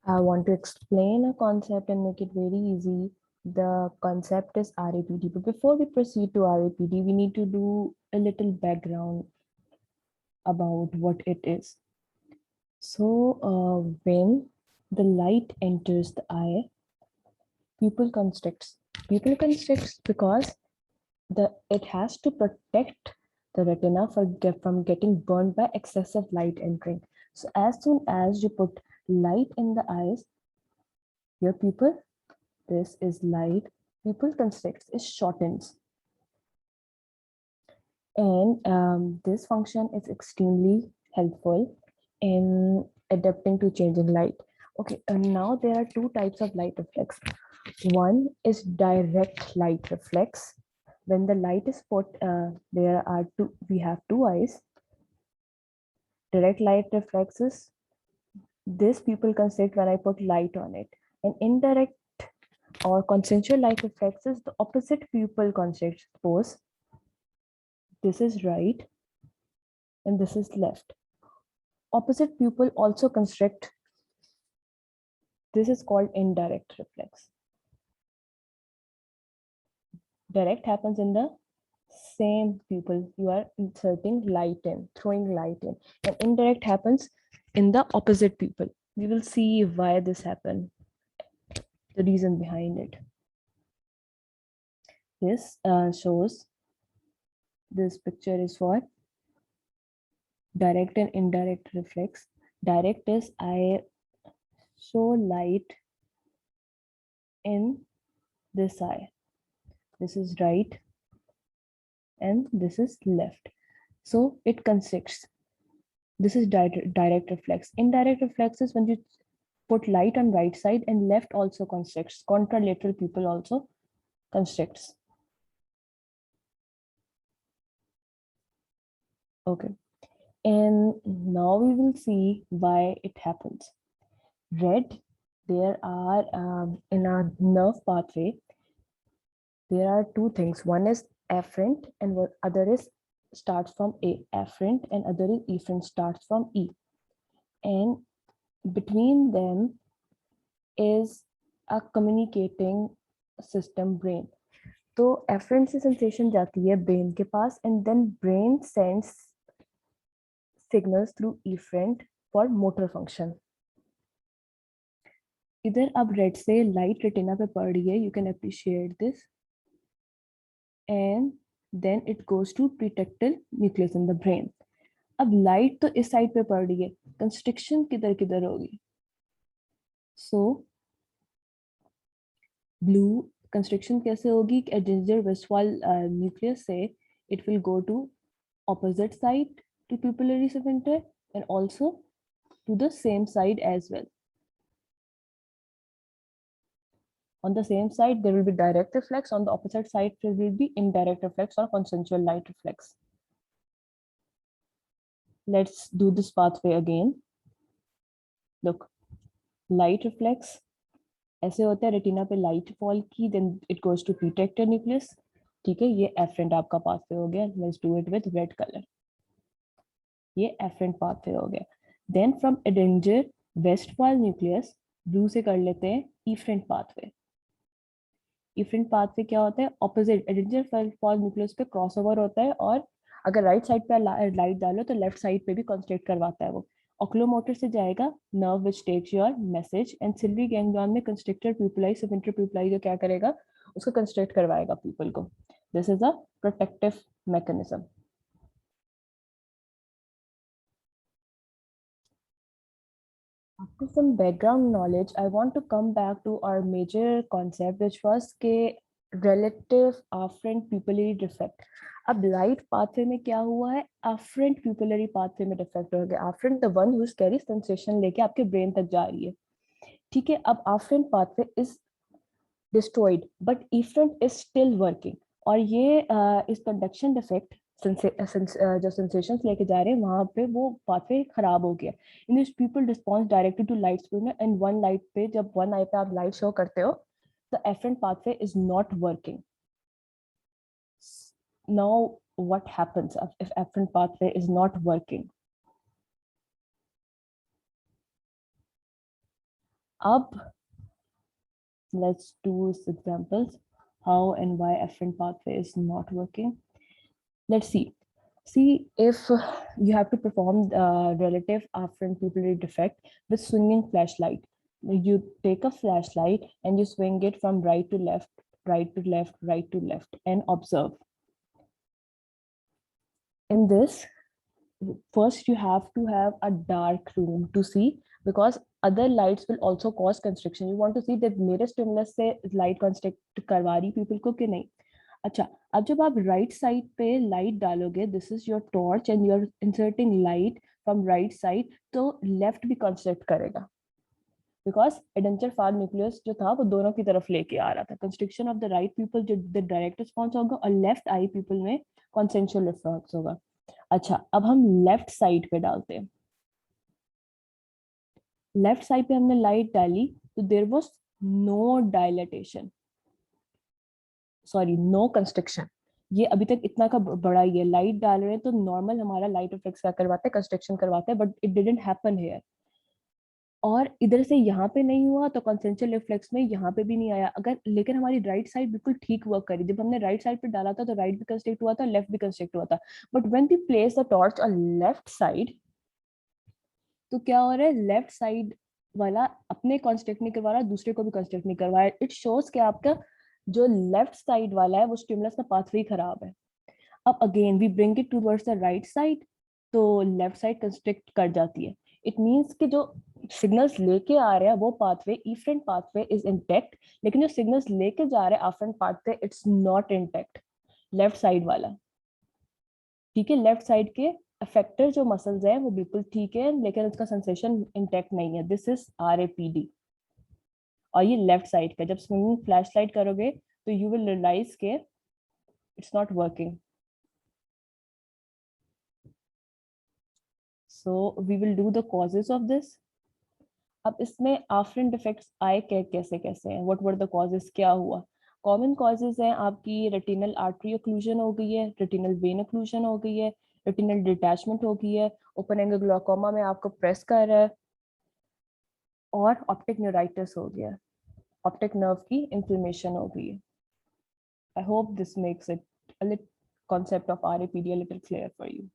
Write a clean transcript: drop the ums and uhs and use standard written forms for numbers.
I want to explain a concept and make it very easy. The concept is RAPD. But before we proceed to RAPD, we need to do a little background about what it is. So, when the light enters the eye, pupil constricts. Pupil constricts because it has to protect the retina from getting burned by excessive light entering. So, as soon as you put light in the eyes, your pupil, this is light, pupil constricts, it shortens. And this function is extremely helpful in adapting to changing light. Okay, and now there are two types of light reflex. One is direct light reflex. When the light is put, we have two eyes. Direct light reflexes, this pupil constrict when I put light on it. And indirect or consensual light reflexes, the opposite pupil constricts. Suppose this is right and this is left. Opposite pupil also constrict. This is called indirect reflex. Direct happens in the same pupil. You are inserting light in, throwing light in. And indirect happens in the opposite pupil. We will see why this happened, the reason behind it. This shows, this picture is for direct and indirect reflex. Direct is I show light in this eye. This is right and this is left. So it constricts. This is direct reflex. Indirect reflex is when you put light on right side and left also constricts. Contralateral pupil also constricts. Okay. And now we will see why it happens. Red, there are in our nerve pathway, there are two things. One is afferent and other is starts from A. Afferent and other is efferent, starts from E. And between them is a communicating system, brain. तो afferent से sensation जाती है brain के पास and then brain sends signals through efferent for motor function. इधर अब red से light retina पे पड़ रही है, you can appreciate this, and then it goes to pretectal nucleus in the brain. अब लाइट तो इस साइड पे पड़ रही है, कंस्ट्रिक्शन किधर किधर होगी? सो ब्लू कंस्ट्रिक्शन कैसे होगी? एडेंजर वेस्टफॉल न्यूक्लियस से it will go to opposite side to pupillary sphincter and also to the same side as well. On the same side there will be direct reflex, on the opposite side there will be indirect reflex or consensual light reflex. Let's do this pathway again. Look, light reflex ऐसे होता है, retina पे light fall की, then it goes to pretectal nucleus. ठीक है, ये afferent आपका pathway हो गया. Let's do it with red colour. ये एफरेंट पाथवे हो गया. Then from Edinger Westphal nucleus blue से कर लेते हैं इफरेंट पाथवे. इफरेंट पाथवे क्या होता है? ऑपोजिट एडेंजर वेस्टफॉल न्यूक्लियस पे क्रॉसओवर होता है और अगर राइट साइड पे लाइट डालो तो लेफ्ट साइड पे भी कॉन्स्ट्रक्ट करवाता है वो. ऑक्लोमोटर से जाएगा nerve which takes your message and ciliary ganglion में कंस्ट्रिक्टर प्यूपिलाई सबिंटर प्यूपिलाई जो क्या करेगा, उसको कंस्ट्रक्ट करवाएगा पीपल को. This is a protective mechanism. After some background knowledge, I want to come back to our major concept, which was के relative afferent pupillary defect. अब light pathway में क्या हुआ है? afferent pupillary pathway में defect हो गया. afferent the one who carries sensation लेके आपके ब्रेन तक जा रही है. ठीक है, अब afferent pathway is destroyed but efferent is still working. और ये इस कंडक्शन डिफेक्ट जो सेंसेशंस लेके जा रहे हैं वहां पे वो पाथवे खराब हो गया. In this pupil response directly to light split and one light पे, जब वन आई पे आप लाइट शो करते हो the afferent pathway is not working. Now what happens if afferent pathway is not working? अब let's do examples how and why afferent pathway is not working. Let's see if you have to perform relative afferent pupillary defect with swinging flashlight. You take a flashlight and you swing it from right to left, right to left, right to left, and observe. In this, first you have to have a dark room to see, because other lights will also cause constriction. You want to see that मेरे stimulus से light constrict करवा रही people को कि नहीं. अच्छा, अब जब आप राइट साइड पे लाइट डालोगे, this is your torch and you are inserting light from right side, तो लेफ्ट भी कंस्ट्रक्ट करेगा, बिकॉज एडेंचर फार न्यूक्लियस जो था वो दोनों की तरफ लेके आ रहा था. Constriction of the right people जो डायरेक्ट रिस्पॉन्स होगा, और लेफ्ट आई पीपल में कॉन्सेंशुअल रिस्पॉन्स होगा. अच्छा, अब हम लेफ्ट साइड पे डालते हैं. लेफ्ट साइड पे हमने लाइट डाली तो there was no dilatation, sorry no construction. ये अभी तक इतना का बड़ा ही है. लाइट डाल रहे हैं तो नॉर्मल हमारा लाइट रिफ्लेक्स क्या करवाते हैं, कंस्ट्रक्शन करवाते हैं, but it didn't happen here. और इधर से यहाँ पे नहीं हुआ तो कंसेंशुअल रिफ्लेक्स में यहाँ पे भी नहीं आया. अगर लेकिन हमारी राइट साइड बिल्कुल ठीक वर्क करी. जब हमने राइट साइड पे डाला था तो राइट भी कंस्ट्रक्ट हुआ था, लेफ्ट भी कंस्ट्रक्ट हुआ था. But when we place the torch on left side, तो क्या हो रहा है, लेफ्ट साइड वाला अपने कंस्ट्रक्ट नहीं करवा रहा, दूसरे को भी कंस्ट्रक्ट नहीं करवा रहा. इट शोज कि आपका जो लेफ्ट साइड वाला है वो स्टिमुलस का पाथवे खराब है. अब again we bring it towards the right side, तो लेफ्ट साइड कंस्ट्रक्ट कर जाती है. इट मींस कि जो सिग्नल्स लेके आ रहे हैं वो pathway efferent pathway is intact, लेकिन जो सिग्नल्स लेके जा रहे हैं afferent pathway it's not intact, left side वाला. ठीक है, लेफ्ट साइड के अफेक्टर जो मसल्स हैं वो बिल्कुल ठीक है, लेकिन उसका सेंसेशन इंटैक्ट नहीं है. This is RAPD. और ये लेफ्ट साइड का, जब स्विंगिंग फ्लैशलाइट करोगे तो यू विल रियलाइज के it's not working. So we will do the causes of this. अब इसमें afferent defects आए कैसे कैसे हैं, what were the causes, क्या हुआ. कॉमन कॉजेज हैं आपकी रेटिनल आर्टरी ओक्लूजन हो गई है, रेटिनल वेन ओक्लूजन हो गई है, रेटिनल डिटैचमेंट हो गई है, ओपन एंगल ग्लाकोमा में आपको प्रेस कर रहा है, और ऑप्टिक न्यूराइटिस हो गया, ऑप्टिक नर्व की इन्फ्लेमेशन हो गई है. I hope this makes it a little concept of RAPD a little clear for you.